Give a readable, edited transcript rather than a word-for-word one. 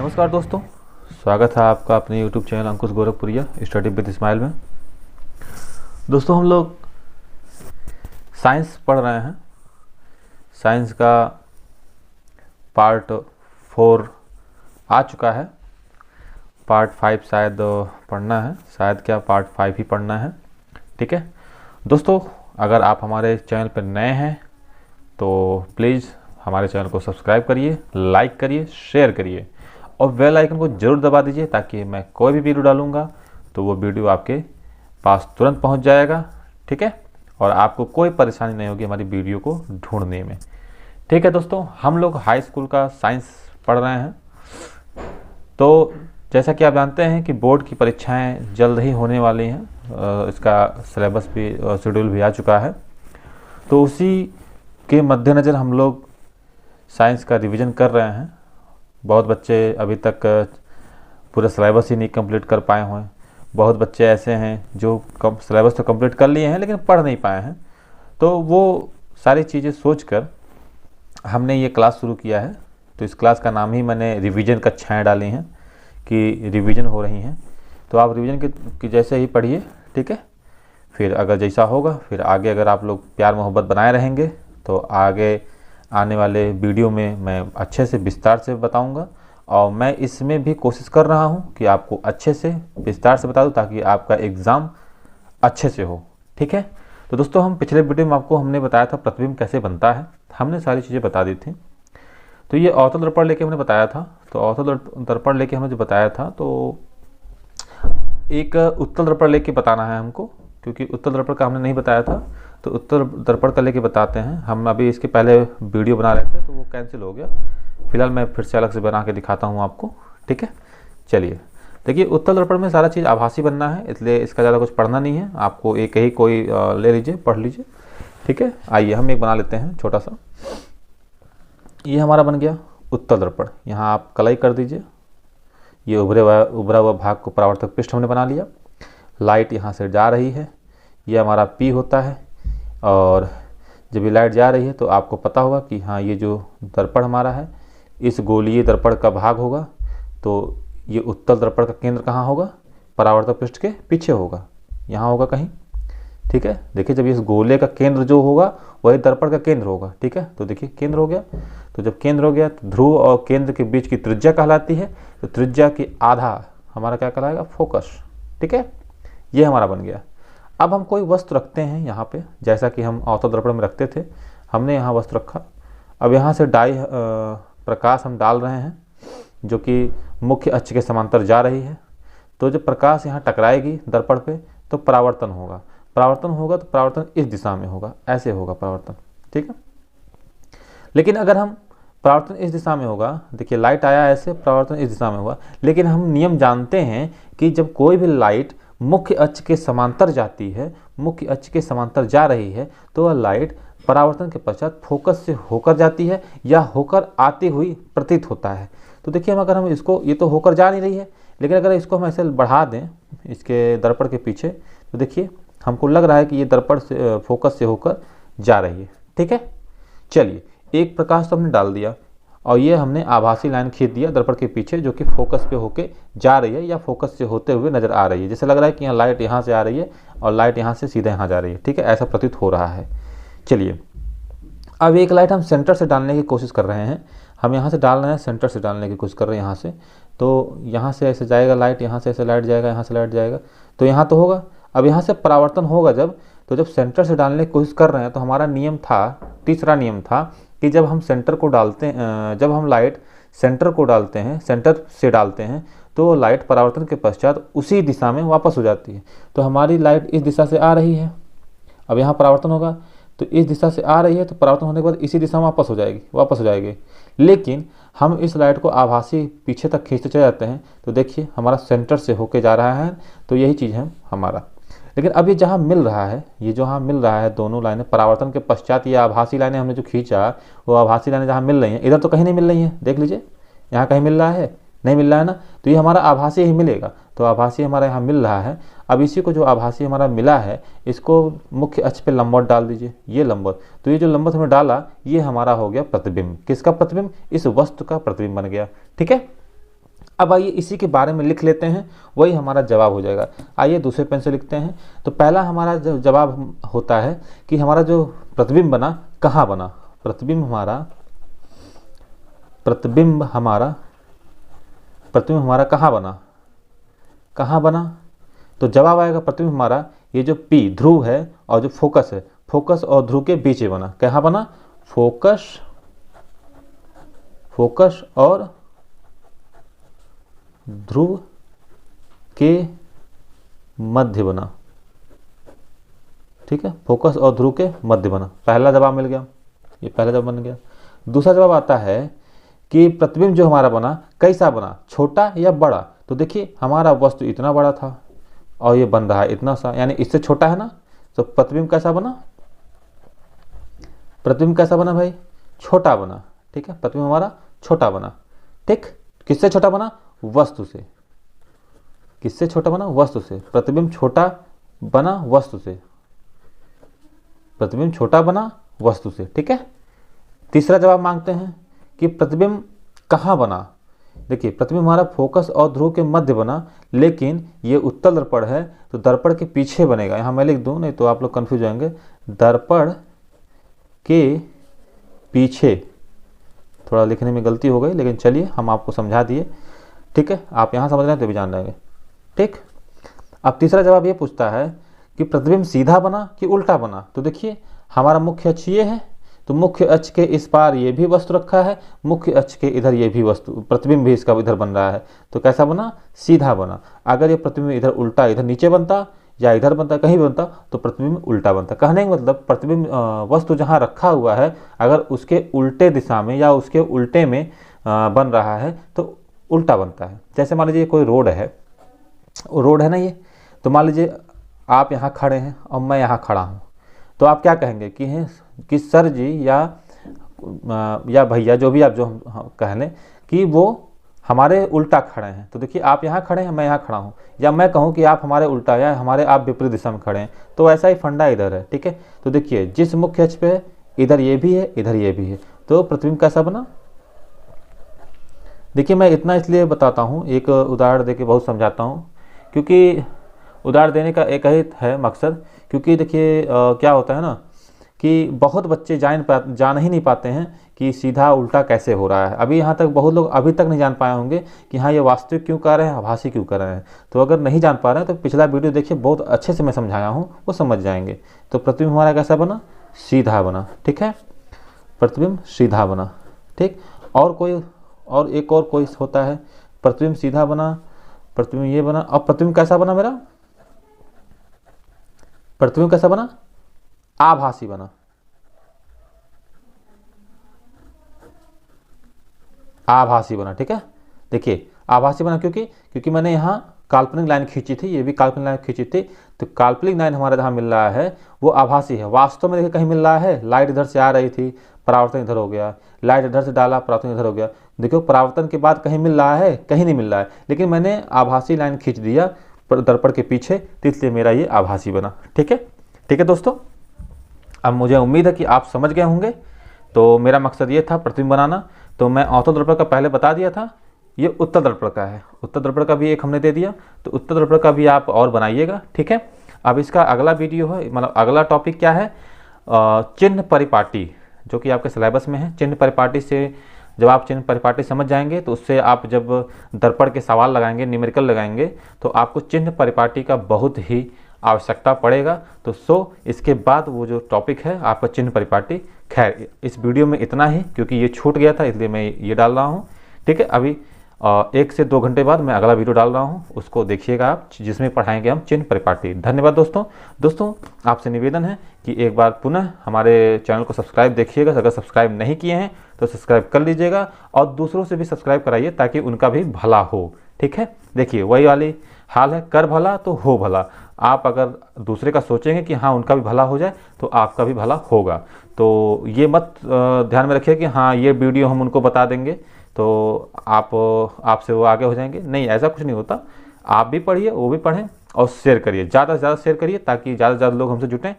नमस्कार दोस्तों, स्वागत है आपका अपने YouTube channel Ankush Gorakhpuriya study with smile में। दोस्तों, हम लोग साइंस पढ़ रहे हैं। साइंस का पार्ट 4 आ चुका है। पार्ट 5 शायद पढ़ना है, शायद क्या पार्ट 5 ही पढ़ना है। ठीक है दोस्तों, अगर आप हमारे चैनल पर नए हैं तो प्लीज़ हमारे चैनल को सब्सक्राइब करिए, लाइक करिए, शेयर करिए और बेल आइकन को ज़रूर दबा दीजिए ताकि मैं कोई भी वीडियो डालूंगा तो वो वीडियो आपके पास तुरंत पहुंच जाएगा। ठीक है, और आपको कोई परेशानी नहीं होगी हमारी वीडियो को ढूंढने में। ठीक है दोस्तों, हम लोग हाई स्कूल का साइंस पढ़ रहे हैं। तो जैसा कि आप जानते हैं कि बोर्ड की परीक्षाएं जल्द ही होने वाली हैं। इसका सिलेबस भी शेड्यूल भी आ चुका है। तो उसी के मद्देनज़र हम लोग साइंस का रिवीजन कर रहे हैं। बहुत बच्चे अभी तक पूरा सिलेबस ही नहीं कंप्लीट कर पाए हुए हैं। बहुत बच्चे ऐसे हैं जो सिलेबस तो कंप्लीट कर लिए हैं लेकिन पढ़ नहीं पाए हैं। तो वो सारी चीज़ें सोचकर हमने ये क्लास शुरू किया है। तो इस क्लास का नाम ही मैंने रिवीजन कक्षाएं डाली हैं कि रिवीजन हो रही हैं। तो आप रिवीजन की जैसे ही पढ़िए। ठीक है, फिर अगर जैसा होगा फिर आगे अगर आप लोग प्यार मोहब्बत बनाए रहेंगे तो आगे आने वाले वीडियो में मैं अच्छे से विस्तार से बताऊंगा। और मैं इसमें भी कोशिश कर रहा हूं कि आपको अच्छे से विस्तार से बता दूं ताकि आपका एग्ज़ाम अच्छे से हो। ठीक है, तो दोस्तों हम पिछले वीडियो में हमने बताया था प्रतिबिंब कैसे बनता है। हमने सारी चीज़ें बता दी थी। तो ये अवतल दर्पण लेके हमने बताया था। तो अवतल दर्पण लेके हमने जो बताया था तो एक उत्तल दर्पण लेके बताना है हमको, क्योंकि उत्तल दर्पण का हमने नहीं बताया था। तो उत्तल दर्पण का लेके बताते हैं। हम अभी इसके पहले वीडियो बना रहे थे तो वो कैंसिल हो गया। फिलहाल मैं फिर से अलग से बना के दिखाता हूँ आपको। ठीक है, चलिए देखिए, उत्तल दर्पण में सारा चीज़ आभासी बनना है, इसलिए इसका ज़्यादा कुछ पढ़ना नहीं है। आपको एक ही कोई ले लीजिए, पढ़ लीजिए। ठीक है, आइए हम एक बना लेते हैं छोटा सा। ये हमारा बन गया उत्तल दर्पण। यहाँ आप कलाई कर दीजिए। ये उभरा हुआ भाग को परावर्तक पृष्ठ हमने बना लिया। लाइट यहाँ से जा रही है, ये हमारा P होता है। और जब ये लाइट जा रही है तो आपको पता होगा कि हाँ, ये जो दर्पण हमारा है इस गोलीय दर्पण का भाग होगा। तो ये उत्तल दर्पण का केंद्र कहाँ होगा? परावर्तक पृष्ठ के पीछे होगा, यहाँ होगा कहीं। ठीक है, देखिए जब इस गोले का केंद्र जो होगा वही दर्पण का केंद्र होगा। ठीक है, तो देखिए केंद्र हो गया। तो जब केंद्र हो गया तो ध्रुव और केंद्र के बीच की त्रिज्या कहलाती है। तो त्रिज्या की आधा हमारा क्या कहलाएगा? फोकस। ठीक है, ये हमारा बन गया। अब हम कोई वस्तु रखते हैं यहाँ पे, जैसा कि हम अवतल दर्पण में रखते थे। हमने यहाँ वस्तु रखा। अब यहाँ से प्रकाश हम डाल रहे हैं जो कि मुख्य अक्ष के समांतर जा रही है। तो जब प्रकाश यहाँ टकराएगी दर्पण पे तो परावर्तन होगा। परावर्तन होगा तो परावर्तन इस दिशा में होगा, ऐसे होगा परावर्तन। ठीक है, लेकिन अगर हम परावर्तन इस दिशा में होगा, देखिए लाइट आया ऐसे, परावर्तन इस दिशा में होगा। लेकिन हम नियम जानते हैं कि जब कोई भी लाइट मुख्य अक्ष के समांतर जाती है, मुख्य अक्ष के समांतर जा रही है, तो वह लाइट परावर्तन के पश्चात फोकस से होकर जाती है या होकर आती हुई प्रतीत होता है। तो देखिए, हम अगर हम इसको, ये तो होकर जा नहीं रही है, लेकिन अगर इसको हम ऐसे बढ़ा दें इसके दर्पण के पीछे तो देखिए हमको लग रहा है कि ये दर्पण से फोकस से होकर जा रही है। ठीक है, चलिए एक प्रकाश तो हमने डाल दिया और ये हमने आभासी लाइन खींच दिया दर्पण के पीछे जो कि फोकस पे होके जा रही है या फोकस से होते हुए नजर आ रही है। जैसे लग रहा है कि यहाँ लाइट यहाँ से आ रही है और लाइट यहाँ से सीधे यहाँ जा रही है। ठीक है, ऐसा प्रतीत हो रहा है। चलिए अब एक लाइट हम सेंटर से डालने की कोशिश कर रहे हैं। हम यहाँ से डाल रहे हैं, सेंटर से डालने की कोशिश कर रहे हैं यहाँ से। तो यहाँ से ऐसे जाएगा लाइट, यहाँ से ऐसे लाइट जाएगा, यहाँ से लाइट जाएगा, तो यहाँ तो होगा। अब यहाँ से परावर्तन होगा जब सेंटर से डालने की कोशिश कर रहे हैं तो हमारा नियम था, तीसरा नियम था कि जब हम सेंटर को डालते हैं, जब हम लाइट सेंटर को डालते हैं, सेंटर से डालते हैं तो लाइट परावर्तन के पश्चात उसी दिशा में वापस हो जाती है। तो हमारी लाइट इस दिशा से आ रही है, अब यहाँ परावर्तन होगा तो इस दिशा से आ रही है, तो परावर्तन होने के बाद इसी दिशा में वापस हो जाएगी। लेकिन हम इस लाइट को आभासी पीछे तक खींचते चले जाते हैं तो देखिए हमारा सेंटर से होके जा रहा है। तो यही चीज़ है हमारा। लेकिन अब ये जहाँ मिल रहा है, ये जहाँ मिल रहा है दोनों लाइनें परावर्तन के पश्चात, ये आभासी लाइनें हमने जो खींचा वो आभासी लाइनें जहाँ मिल रही हैं, इधर तो कहीं नहीं मिल रही हैं। देख लीजिए यहाँ कहीं मिल रहा है, नहीं मिल रहा है ना। तो ये हमारा आभासी ही मिलेगा। तो आभासी हमारा यहाँ मिल रहा है। अब इसी को जो आभासी हमारा मिला है इसको मुख्य अक्ष पे लंबवत डाल दीजिए, ये लंबवत। तो ये जो लंबवत हमने डाला ये हमारा हो गया प्रतिबिंब। किसका प्रतिबिंब? इस वस्तु का प्रतिबिंब बन गया। ठीक है, अब आइए इसी के बारे में लिख लेते हैं, वही हमारा जवाब हो जाएगा। आइए दूसरे पेन से लिखते हैं। तो पहला हमारा जो जवाब होता है कि हमारा जो प्रतिबिंब बना कहाँ बना, प्रतिबिंब हमारा कहाँ बना, तो जवाब आएगा प्रतिबिंब हमारा ये जो P ध्रुव है और जो फोकस है, फोकस और ध्रुव के बीच में बना। कहाँ बना, फोकस और ध्रुव के मध्य बना। ठीक है, फोकस और ध्रुव के मध्य बना। पहला जवाब मिल गया, ये पहला जवाब बन गया। दूसरा जवाब आता है कि प्रतिबिंब जो हमारा बना कैसा बना, छोटा या बड़ा। तो देखिए हमारा वस्तु इतना बड़ा था और ये बन रहा है इतना सा, यानी इससे छोटा है ना। तो प्रतिबिंब कैसा बना, प्रतिबिंब कैसा बना भाई, छोटा बना। ठीक है, प्रतिबिंब हमारा छोटा बना। ठीक, किससे छोटा बना, वस्तु से। किससे छोटा बना, वस्तु से। प्रतिबिंब छोटा बना वस्तु से, प्रतिबिंब छोटा बना वस्तु से। ठीक है, तीसरा जवाब मांगते हैं कि प्रतिबिंब कहाँ बना। देखिए प्रतिबिंब हमारा फोकस और ध्रुव के मध्य बना, लेकिन ये उत्तल दर्पण है तो दर्पण के पीछे बनेगा। यहाँ मैं लिख दूँ, नहीं तो आप लोग कंफ्यूज हो जाएंगे। दर्पण के पीछे, थोड़ा लिखने में गलती हो गई, लेकिन चलिए हम आपको समझा दिए। ठीक है, आप यहाँ समझ रहे हैं तो भी जान जाएंगे। ठीक, अब तीसरा जवाब ये पूछता है कि प्रतिबिंब सीधा बना कि उल्टा बना। तो देखिए हमारा मुख्य अक्ष ये है, तो मुख्य अक्ष के इस पार ये भी वस्तु रखा है, मुख्य अक्ष के इधर ये भी वस्तु, प्रतिबिंब भी इसका इधर बन रहा है। तो कैसा बना, सीधा बना। अगर ये प्रतिबिंब इधर उल्टा, इधर नीचे बनता या इधर बनता, कहीं भी बनता, तो प्रतिबिंब उल्टा बनता। कहने का मतलब प्रतिबिंब वस्तु जहाँ रखा हुआ है अगर उसके उल्टे दिशा में या उसके उल्टे में बन रहा है तो उल्टा बनता है। जैसे मान लीजिए कोई रोड है, रोड है ना ये, तो मान लीजिए आप यहाँ खड़े हैं और मैं यहाँ खड़ा हूँ, तो आप क्या कहेंगे कि सर जी या भैया, जो भी आप जो हम कह लें, कि वो हमारे उल्टा खड़े हैं। तो देखिए आप यहाँ खड़े हैं, मैं यहाँ खड़ा हूँ, या मैं कहूँ कि आप हमारे उल्टा या हमारे आप विपरीत दिशा में खड़े हैं, तो ऐसा ही फंडा इधर है। ठीक है, तो देखिए जिस मुख्य अक्ष पे इधर ये भी है, इधर ये भी है, तो प्रतिबिंब कैसा बना। देखिए मैं इतना इसलिए बताता हूँ, एक उदाहरण देके बहुत समझाता हूँ, क्योंकि उदाहरण देने का एक ही है मकसद। क्योंकि देखिए क्या होता है ना कि बहुत बच्चे जान ही नहीं पाते हैं कि सीधा उल्टा कैसे हो रहा है। अभी यहाँ तक बहुत लोग अभी तक नहीं जान पाए होंगे कि हाँ ये वास्तविक क्यों कर रहे हैं, आभासी क्यों कर रहे हैं। तो अगर नहीं जान पा रहे हैं तो पिछला वीडियो देखिए, बहुत अच्छे से मैं समझाया हूँ, वो समझ जाएंगे। तो प्रतिबिंब हमारा कैसा बना, सीधा बना। ठीक है, प्रतिबिंब सीधा बना। ठीक, और एक और कोई होता है, प्रतिबिंब सीधा बना, प्रतिबिंब ये बना। अब प्रतिबिंब कैसा बना मेरा, प्रतिबिंब कैसा बना, आभासी बना। आभासी बना। ठीक है, देखिए आभासी बना क्योंकि मैंने यहाँ काल्पनिक लाइन खींची थी, ये भी काल्पनिक लाइन खींची थी। तो काल्पनिक लाइन हमारा जहाँ मिल रहा है वो आभासी है। वास्तव में देखिए कहीं मिल रहा है, लाइट इधर से आ रही थी, परावर्तन इधर हो गया, लाइट इधर से डाला, परावर्तन इधर हो गया। देखो परावर्तन के बाद कहीं मिल रहा है, कहीं नहीं मिल रहा है, लेकिन मैंने आभासी लाइन खींच दिया दर्पण के पीछे, तो इसलिए मेरा ये आभासी बना। ठीक है, ठीक है दोस्तों, अब मुझे उम्मीद है कि आप समझ गए होंगे। तो मेरा मकसद ये था प्रतिबिंब बनाना। तो मैं अवतल दर्पण का पहले बता दिया था, ये उत्तल दर्पण का है, उत्तल दर्पण का भी एक हमने दे दिया, तो उत्तल दर्पण का भी आप और बनाइएगा। ठीक है, अब इसका अगला वीडियो है, मतलब अगला टॉपिक क्या है, चिन्ह परिपाटी, जो कि आपके सिलेबस में है। चिन्ह परिपाटी से जब आप चिन्ह परिपाटी समझ जाएंगे तो उससे आप जब दर्पण के सवाल लगाएंगे, न्यूमेरिकल लगाएंगे, तो आपको चिन्ह परिपाटी का बहुत ही आवश्यकता पड़ेगा। तो इसके बाद वो जो टॉपिक है आपका चिन्ह परिपाटी। खैर इस वीडियो में इतना ही, क्योंकि ये छूट गया था इसलिए मैं ये डाल रहा हूँ। ठीक है, अभी 1 से 2 घंटे बाद मैं अगला वीडियो डाल रहा हूँ, उसको देखिएगा आप, जिसमें पढ़ाएंगे हम चिन्ह परिपाटी। धन्यवाद दोस्तों, आपसे निवेदन है कि एक बार पुनः हमारे चैनल को सब्सक्राइब देखिएगा। अगर सब्सक्राइब नहीं किए हैं तो सब्सक्राइब कर लीजिएगा और दूसरों से भी सब्सक्राइब कराइए ताकि उनका भी भला हो। ठीक है, देखिए वही वाली हाल है, कर भला तो हो भला। आप अगर दूसरे का सोचेंगे कि हाँ उनका भी भला हो जाए तो आपका भी भला होगा। तो ये मत ध्यान में रखिए कि हाँ ये वीडियो हम उनको बता देंगे तो आपसे वो आगे हो जाएंगे। नहीं, ऐसा कुछ नहीं होता। आप भी पढ़िए, वो भी पढ़ें और शेयर करिए, ज़्यादा से ज़्यादा शेयर करिए ताकि ज़्यादा से ज़्यादा लोग हमसे जुटें